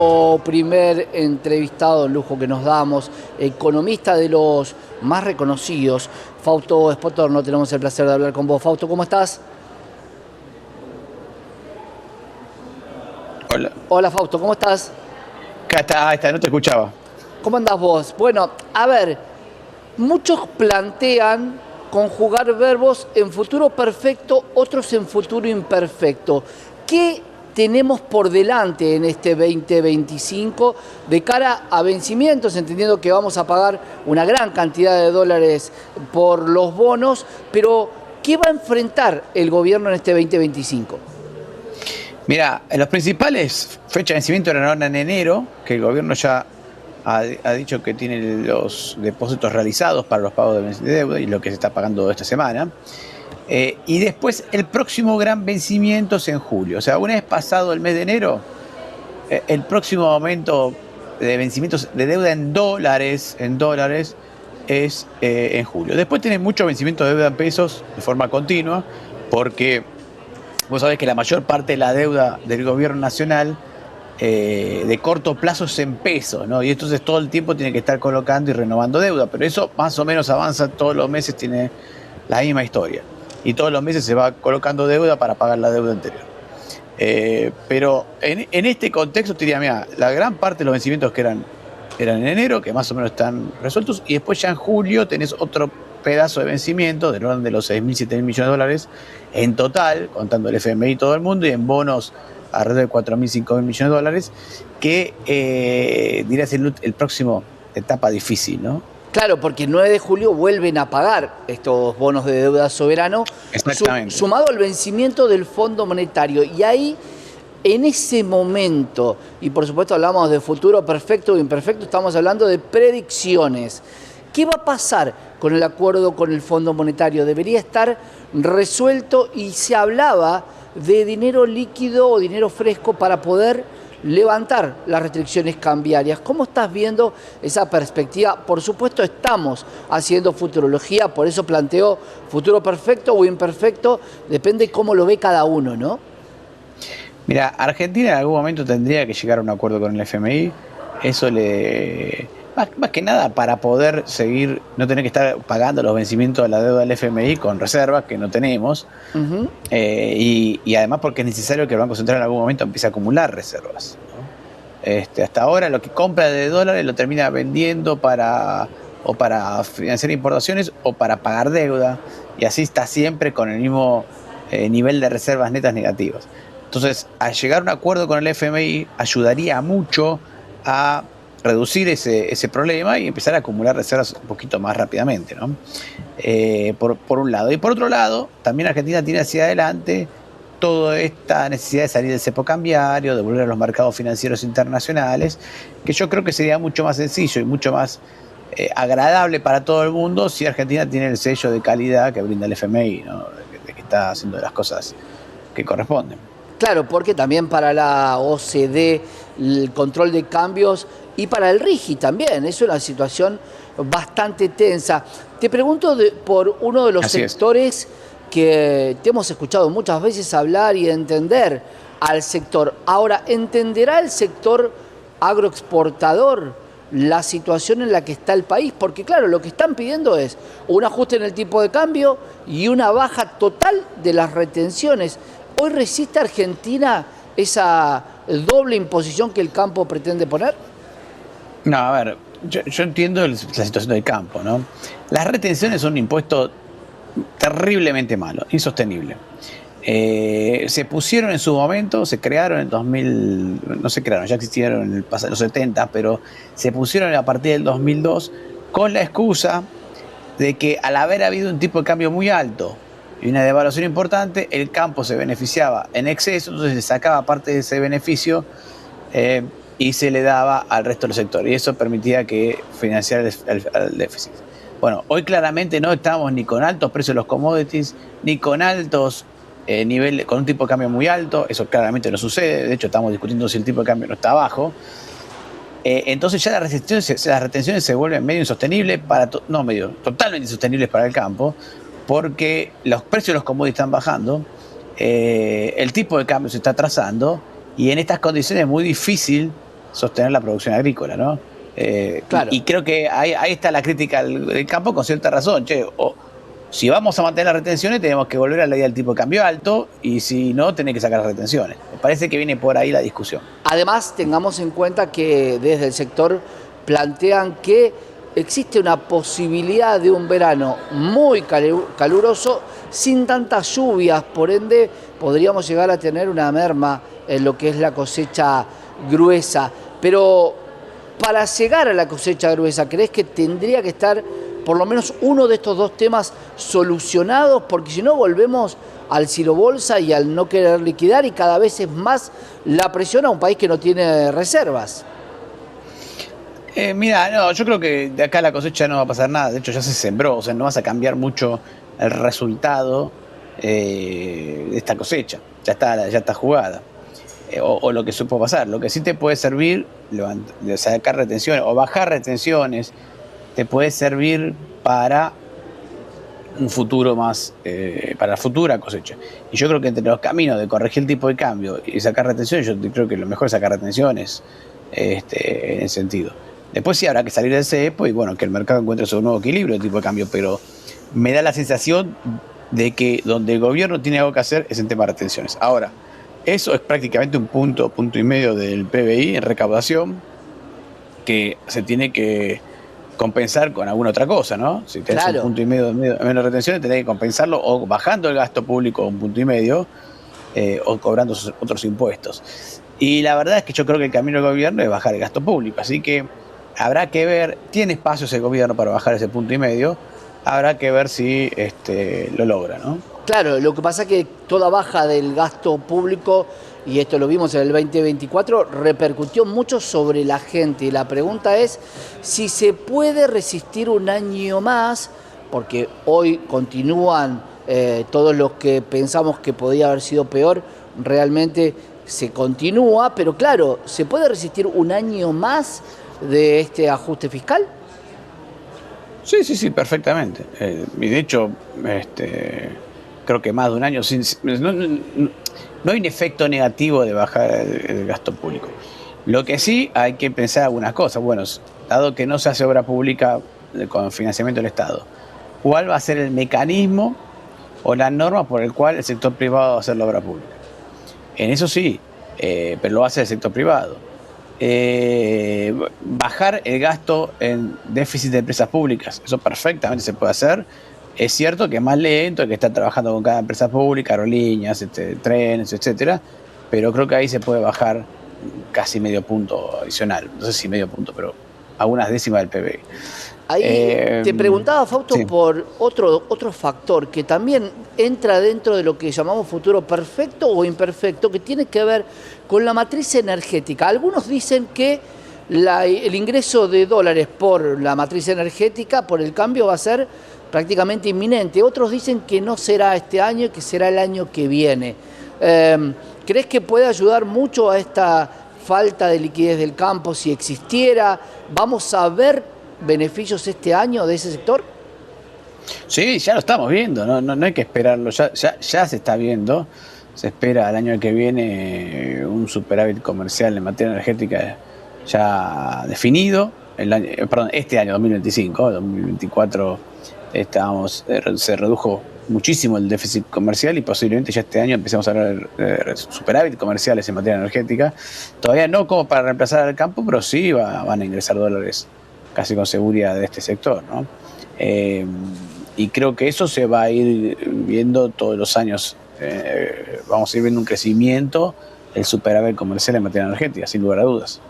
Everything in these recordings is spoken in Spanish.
Primer entrevistado, el lujo que nos damos, economista de los más reconocidos, Fausto Espotor, no tenemos el placer de hablar con vos. Fausto, ¿cómo estás? Hola. Hola Fausto, ¿cómo estás? Acá está, no te escuchaba. ¿Cómo andás vos? Bueno, a ver, muchos plantean conjugar verbos en futuro perfecto, otros en futuro imperfecto. ¿Qué tenemos por delante en este 2025 de cara a vencimientos, entendiendo que vamos a pagar una gran cantidad de dólares por los bonos, pero qué va a enfrentar el gobierno en este 2025? Mira, los principales fechas de vencimiento eran ahora en enero, que el gobierno ya ha dicho que tiene los depósitos realizados para los pagos de deuda y lo que se está pagando esta semana. Y después el próximo gran vencimiento es en julio. O sea, una vez pasado el mes de enero, el próximo aumento de vencimientos de deuda en dólares es en julio. Después tiene mucho vencimiento de deuda en pesos de forma continua, porque vos sabés que la mayor parte de la deuda del gobierno nacional de corto plazo es en pesos, ¿no? Y entonces todo el tiempo tiene que estar colocando y renovando deuda, pero eso más o menos avanza todos los meses, tiene la misma historia. Y todos los meses se va colocando deuda para pagar la deuda anterior. Pero en este contexto te diría, mira, la gran parte de los vencimientos que eran en enero, que más o menos están resueltos, y después ya en julio tenés otro pedazo de vencimiento del orden de los 6.000, 7.000 millones de dólares en total, contando el FMI y todo el mundo, y en bonos alrededor de 4.000, 5.000 millones de dólares, que dirías el próximo etapa difícil, ¿no? Claro, porque el 9 de julio vuelven a pagar estos bonos de deuda soberano, Exactamente. sumado al vencimiento del Fondo Monetario. Y ahí, en ese momento, y por supuesto hablamos de futuro perfecto o imperfecto, estamos hablando de predicciones. ¿Qué va a pasar con el acuerdo con el Fondo Monetario? Debería estar resuelto y se hablaba de dinero líquido o dinero fresco para poder levantar las restricciones cambiarias. ¿Cómo estás viendo esa perspectiva? Por supuesto estamos haciendo futurología, por eso planteo futuro perfecto o imperfecto, depende cómo lo ve cada uno, ¿no? Mira, Argentina en algún momento tendría que llegar a un acuerdo con el FMI. Eso más que nada para poder seguir, no tener que estar pagando los vencimientos de la deuda del FMI con reservas que no tenemos. Y además porque es necesario que el Banco Central en algún momento empiece a acumular reservas, ¿no? Hasta ahora lo que compra de dólares lo termina vendiendo para financiar importaciones o para pagar deuda, y así está siempre con el mismo nivel de reservas netas negativas. Entonces, al llegar a un acuerdo con el FMI ayudaría mucho a reducir ese problema y empezar a acumular reservas un poquito más rápidamente, ¿no? Por un lado. Y por otro lado, también Argentina tiene hacia adelante toda esta necesidad de salir del cepo cambiario, de volver a los mercados financieros internacionales, que yo creo que sería mucho más sencillo y mucho más agradable para todo el mundo si Argentina tiene el sello de calidad que brinda el FMI, ¿no? De que está haciendo las cosas que corresponden. Claro, porque también para la OCDE el control de cambios y para el RIGI también, es una situación bastante tensa. Te pregunto por uno de los Así es. sectores que te hemos escuchado muchas veces hablar y entender al sector. Ahora, ¿entenderá el sector agroexportador la situación en la que está el país? Porque claro, lo que están pidiendo es un ajuste en el tipo de cambio y una baja total de las retenciones. ¿Hoy resiste Argentina esa doble imposición que el campo pretende poner? No, a ver, yo entiendo la situación del campo, ¿no? Las retenciones son un impuesto terriblemente malo, insostenible. Se pusieron en su momento, se crearon en 2000, no se crearon, ya existieron en los 70, pero se pusieron a partir del 2002 con la excusa de que al haber habido un tipo de cambio muy alto y una devaluación importante, el campo se beneficiaba en exceso, entonces se sacaba parte de ese beneficio y se le daba al resto del sector, y eso permitía que financiara el déficit. Bueno, hoy claramente no estamos ni con altos precios de los commodities, ni con altos niveles, con un tipo de cambio muy alto, eso claramente no sucede, de hecho estamos discutiendo si el tipo de cambio no está bajo. Entonces ya las retenciones se vuelven medio insostenibles, totalmente insostenibles para el campo, porque los precios de los commodities están bajando, el tipo de cambio se está atrasando, y en estas condiciones es muy difícil sostener la producción agrícola, ¿no? Claro. Y creo que ahí está la crítica del campo con cierta razón. Che, si vamos a mantener las retenciones, tenemos que volver a la idea del tipo de cambio alto, y si no, tenés que sacar las retenciones. Me parece que viene por ahí la discusión. Además, tengamos en cuenta que desde el sector plantean que existe una posibilidad de un verano muy caluroso, sin tantas lluvias, por ende podríamos llegar a tener una merma en lo que es la cosecha gruesa. Pero para llegar a la cosecha gruesa, ¿crees que tendría que estar por lo menos uno de estos dos temas solucionados? Porque si no, volvemos al silobolsa y al no querer liquidar, y cada vez es más la presión a un país que no tiene reservas. Mira, no, yo creo que de acá a la cosecha no va a pasar nada. De hecho, ya se sembró, o sea, no vas a cambiar mucho el resultado de esta cosecha. Ya está jugada. O lo que supo pasar. Lo que sí te puede servir, sacar retenciones o bajar retenciones, te puede servir para un futuro más, para la futura cosecha. Y yo creo que entre los caminos de corregir el tipo de cambio y sacar retenciones, yo creo que lo mejor es sacar retenciones, en ese sentido. Después sí habrá que salir del cepo y bueno, que el mercado encuentre su nuevo equilibrio de tipo de cambio, pero me da la sensación de que donde el gobierno tiene algo que hacer es en tema de retenciones. Ahora, eso es prácticamente un punto y medio del PBI en recaudación, que se tiene que compensar con alguna otra cosa, ¿no? Si tenés Claro. un punto y medio menos de retenciones, tenés que compensarlo o bajando el gasto público un punto y medio, o cobrando otros impuestos. Y la verdad es que yo creo que el camino del gobierno es bajar el gasto público, así que habrá que ver, tiene espacios el gobierno para bajar ese punto y medio, habrá que ver si lo logra, ¿no? Claro, lo que pasa es que toda baja del gasto público, y esto lo vimos en el 2024, repercutió mucho sobre la gente. Y la pregunta es si se puede resistir un año más, porque hoy continúan todos los que pensamos que podía haber sido peor, realmente se continúa, pero claro, ¿se puede resistir un año más de este ajuste fiscal? Sí, perfectamente. Y de hecho, creo que más de un año no hay un efecto negativo de bajar el gasto público. Lo que sí hay que pensar algunas cosas. Bueno, dado que no se hace obra pública con financiamiento del Estado, ¿cuál va a ser el mecanismo o la norma por el cual el sector privado va a hacer la obra pública? En eso sí, pero lo hace el sector privado. Bajar el gasto en déficit de empresas públicas, eso perfectamente se puede hacer. Es cierto que es más lento, que está trabajando con cada empresa pública, aerolíneas, trenes, etcétera, pero creo que ahí se puede bajar casi medio punto adicional. No sé si medio punto, pero algunas décimas del PBI. Ahí te preguntaba, Fausto, Sí. por otro factor que también entra dentro de lo que llamamos futuro perfecto o imperfecto, que tiene que ver con la matriz energética. Algunos dicen que el ingreso de dólares por la matriz energética, por el cambio, va a ser prácticamente inminente. Otros dicen que no será este año y que será el año que viene. ¿Crees que puede ayudar mucho a esta falta de liquidez del campo si existiera? ¿Vamos a ver beneficios este año de ese sector? Sí, ya lo estamos viendo, no hay que esperarlo, ya se está viendo. Se espera el año que viene un superávit comercial en materia energética ya definido. Este año 2025, 2024 se redujo muchísimo el déficit comercial y posiblemente ya este año empecemos a ver superávit comerciales en materia energética. Todavía no como para reemplazar al campo, pero sí van a ingresar dólares casi con seguridad de este sector, ¿no? Y creo que eso se va a ir viendo todos los años. Vamos a ir viendo un crecimiento del superávit comercial en materia energética, sin lugar a dudas.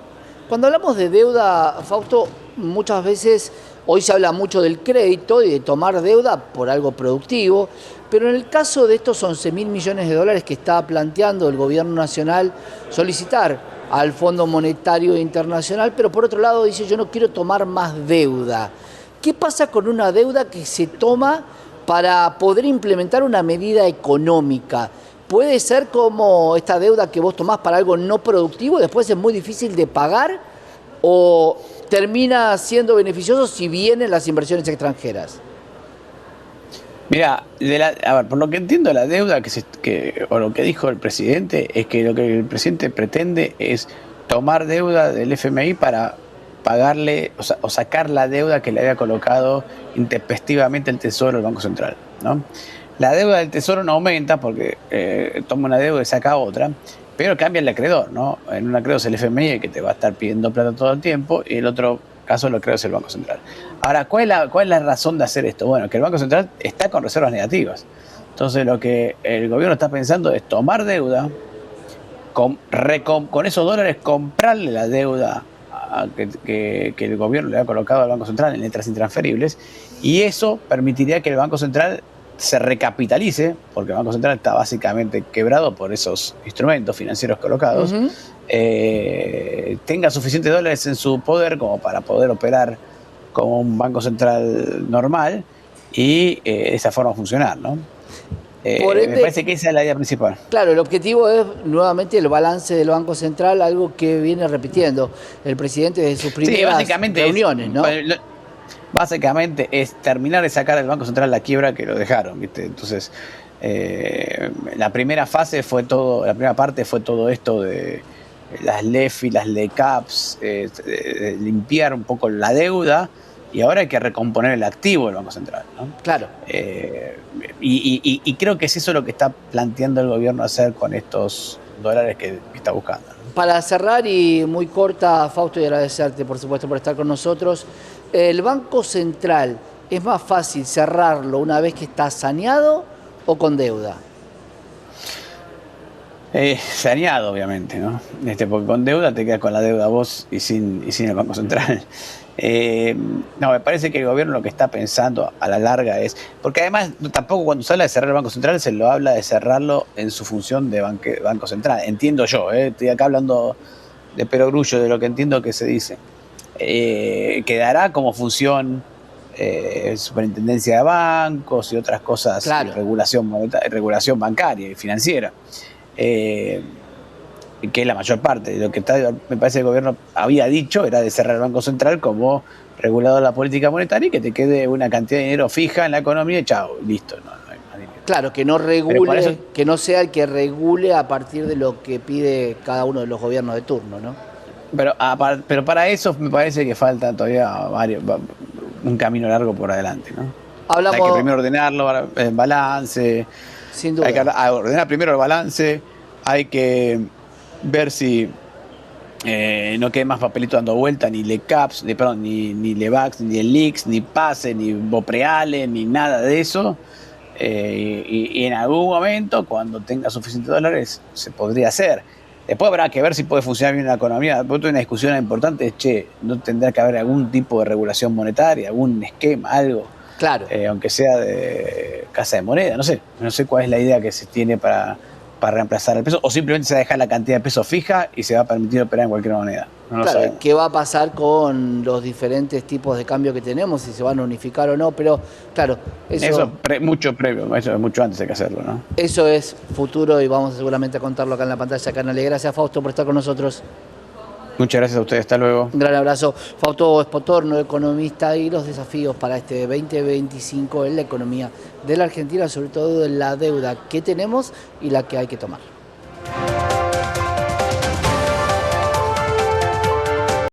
Cuando hablamos de deuda, Fausto, muchas veces hoy se habla mucho del crédito y de tomar deuda por algo productivo, pero en el caso de estos 11.000 millones de dólares que está planteando el gobierno nacional solicitar al Fondo Monetario Internacional, pero por otro lado dice: yo no quiero tomar más deuda. ¿Qué pasa con una deuda que se toma para poder implementar una medida económica? ¿Puede ser como esta deuda que vos tomás para algo no productivo y después es muy difícil de pagar, o termina siendo beneficioso si vienen las inversiones extranjeras? Mira, a ver, por lo que entiendo, la deuda o lo que dijo el presidente es que lo que el presidente pretende es tomar deuda del FMI para pagarle o sacar la deuda que le había colocado intempestivamente el Tesoro del Banco Central, ¿no? La deuda del Tesoro no aumenta porque toma una deuda y saca otra, pero cambia el acreedor, ¿no? En un acreedor es el FMI el que te va a estar pidiendo plata todo el tiempo y en el otro caso el acreedor es el Banco Central. Ahora, ¿cuál es la razón de hacer esto? Bueno, que el Banco Central está con reservas negativas. Entonces lo que el gobierno está pensando es tomar deuda, con esos dólares comprarle la deuda que el gobierno le ha colocado al Banco Central en letras intransferibles, y eso permitiría que el Banco Central se recapitalice, porque el Banco Central está básicamente quebrado por esos instrumentos financieros colocados, tenga suficientes dólares en su poder como para poder operar como un Banco Central normal y de esa forma funcionar, ¿no? Por ende, me parece que esa es la idea principal. Claro, el objetivo es nuevamente el balance del Banco Central, algo que viene repitiendo el presidente desde sus primeras reuniones, ¿no? Básicamente es terminar de sacar al Banco Central la quiebra que lo dejaron, ¿viste? Entonces, la primera fase fue todo, la primera parte fue todo esto de las LEFI, las LECAPs, limpiar un poco la deuda, y ahora hay que recomponer el activo del Banco Central, ¿no? Claro. Y creo que es eso lo que está planteando el gobierno hacer con estos dólares que está buscando, ¿no? Para cerrar y muy corta, Fausto, y agradecerte por supuesto por estar con nosotros, ¿el Banco Central es más fácil cerrarlo una vez que está saneado o con deuda? Saneado, obviamente, ¿no? Porque con deuda te quedas con la deuda vos y sin el Banco Central. No, me parece que el gobierno lo que está pensando a la larga es, porque además tampoco cuando se habla de cerrar el Banco Central se lo habla de cerrarlo en su función de Banco Central, entiendo yo, estoy acá hablando de perogrullo de lo que entiendo que se dice. Quedará como función superintendencia de bancos y otras cosas, claro, regulación bancaria y financiera, que es la mayor parte. Lo que me parece que el gobierno había dicho era de cerrar el Banco Central como regulador de la política monetaria y que te quede una cantidad de dinero fija en la economía y chao, listo. No hay más dinero. Claro, que no regule, que no sea el que regule a partir de lo que pide cada uno de los gobiernos de turno, ¿no? Pero para eso me parece que falta todavía un camino largo por adelante, ¿no? Hay que primero ordenarlo, el balance. Sin duda. Hay que ordenar primero el balance, hay que ver si no quede más papelito dando vuelta, ni LECAPs, ni LEVAX, ni el LIX, ni PASE, ni BOPREALE, ni nada de eso. Y en algún momento, cuando tenga suficientes dólares, se podría hacer. Después habrá que ver si puede funcionar bien la economía. Después una discusión importante es, ¿no tendrá que haber algún tipo de regulación monetaria, algún esquema, algo? Claro. Aunque sea de casa de moneda, no sé cuál es la idea que se tiene para reemplazar el peso, o simplemente se va a dejar la cantidad de peso fija y se va a permitir operar en cualquier moneda. No claro, lo sabemos. ¿Qué va a pasar con los diferentes tipos de cambio que tenemos, si se van a unificar o no? Pero claro, eso mucho previo, eso es mucho antes hay que hacerlo, ¿no? Eso es futuro y vamos seguramente a contarlo acá en la pantalla, Canale. Gracias, Fausto, por estar con nosotros. Muchas gracias a ustedes, hasta luego. Un gran abrazo. Fausto Espotorno, economista, y los desafíos para este 2025 en la economía de la Argentina, sobre todo en la deuda que tenemos y la que hay que tomar.